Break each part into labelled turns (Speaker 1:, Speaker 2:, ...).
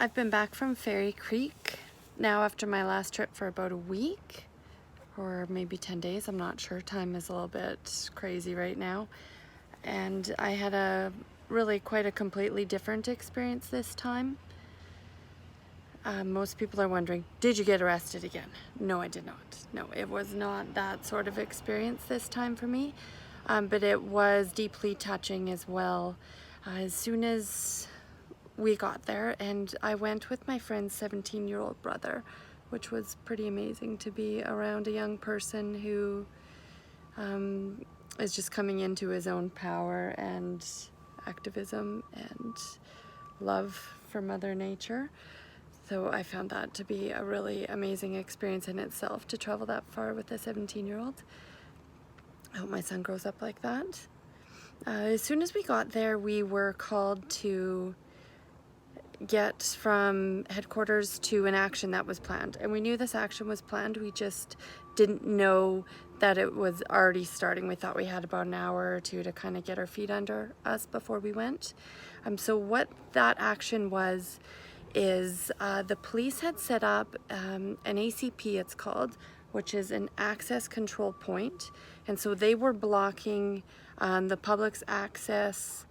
Speaker 1: I've been back from Fairy Creek now after my last trip for about a week or maybe 10 days. I'm not sure. Time is a little bit crazy right now. And I had a really quite a completely different experience this time. Most people are wondering, did you get arrested again? No, I did not. No, it was not that sort of experience this time for me. But it was deeply touching as well. As soon as we got there, and I went with my friend's 17-year-old brother, which was pretty amazing to be around a young person who is just coming into his own power and activism and love for Mother Nature. So I found that to be a really amazing experience in itself, to travel that far with a 17-year-old. I hope my son grows up like that. As soon as we got there, we were called to get from headquarters to an action that was planned. And we knew this action was planned, we just didn't know that it was already starting. We thought we had about an hour or two to kind of get our feet under us before we went. So what that action was is the police had set up an ACP, it's called, which is an access control point. And so they were blocking the public's access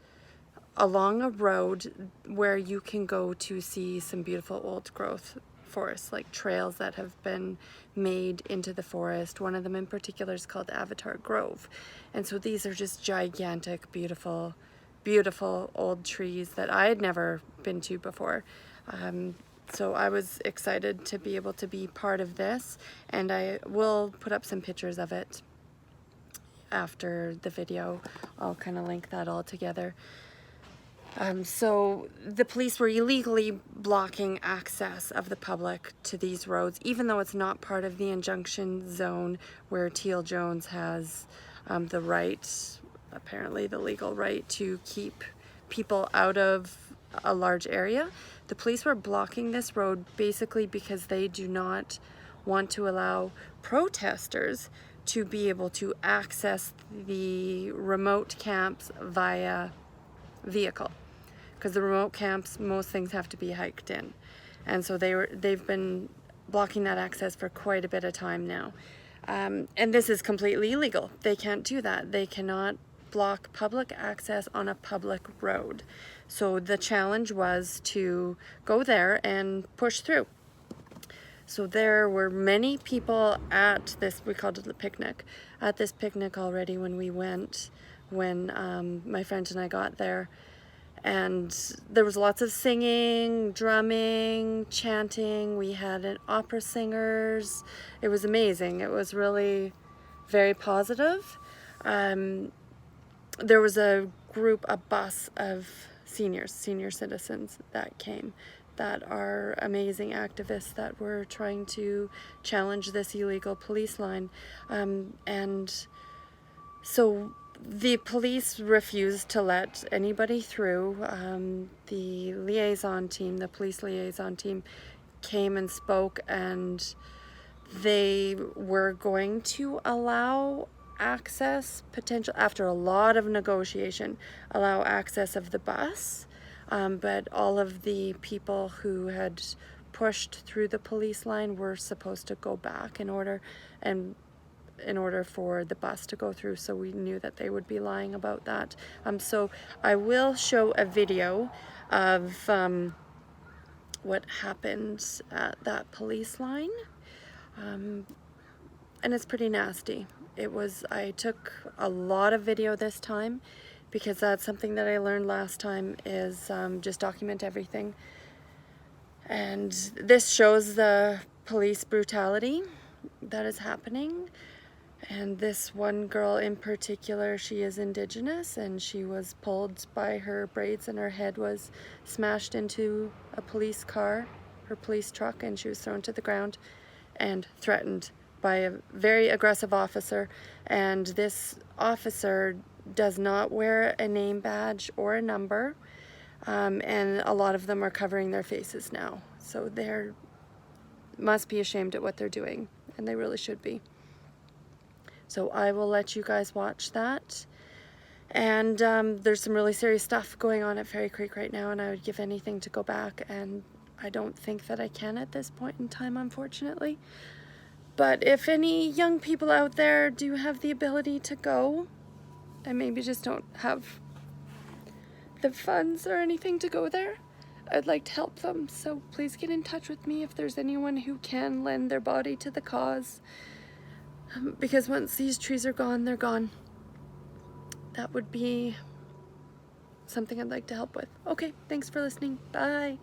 Speaker 1: along a road where you can go to see some beautiful old growth forests, like trails that have been made into the forest. One of them in particular is called Avatar Grove. And so these are just gigantic, beautiful, beautiful old trees that I had never been to before. So I was excited to be able to be part of this, and I will put up some pictures of it after the video. I'll kind of link that all together. So the police were illegally blocking access of the public to these roads, even though it's not part of the injunction zone where Teal Jones has the right, apparently the legal right, to keep people out of a large area. The police were blocking this road basically because they do not want to allow protesters to be able to access the remote camps via vehicle, because the remote camps, most things have to be hiked in, and so they've been blocking that access for quite a bit of time now, and this is completely illegal. They can't do that. They cannot block public access on a public road. So the challenge was to go there and push through. So there were many people at this, we called it the picnic, at this picnic already when we went, when my friend and I got there. And there was lots of singing, drumming, chanting. We had an opera singers. It was amazing. It was really very positive. There was a bus of senior citizens that came, that are amazing activists that were trying to challenge this illegal police line. And so the police refused to let anybody through. The liaison team, the police liaison team, came and spoke, and they were going to allow access, potential, after a lot of negotiation, allow access of the bus. But all of the people who had pushed through the police line were supposed to go back in order for the bus to go through, so we knew that they would be lying about that. So I will show a video of what happened at that police line, and it's pretty nasty. I took a lot of video this time, because that's something that I learned last time, is just document everything. And this shows the police brutality that is happening. And this one girl in particular, she is Indigenous, and she was pulled by her braids, and her head was smashed into a police car, her police truck, and she was thrown to the ground and threatened by a very aggressive officer. And this officer does not wear a name badge or a number, and a lot of them are covering their faces now. So they must be ashamed at what they're doing, and they really should be. So I will let you guys watch that. And there's some really serious stuff going on at Fairy Creek right now, and I would give anything to go back and I don't think that I can at this point in time, unfortunately. But if any young people out there do have the ability to go, and maybe just don't have the funds or anything to go there, I'd like to help them. So please get in touch with me if there's anyone who can lend their body to the cause. Because once these trees are gone, they're gone. That would be something I'd like to help with. Okay, thanks for listening. Bye.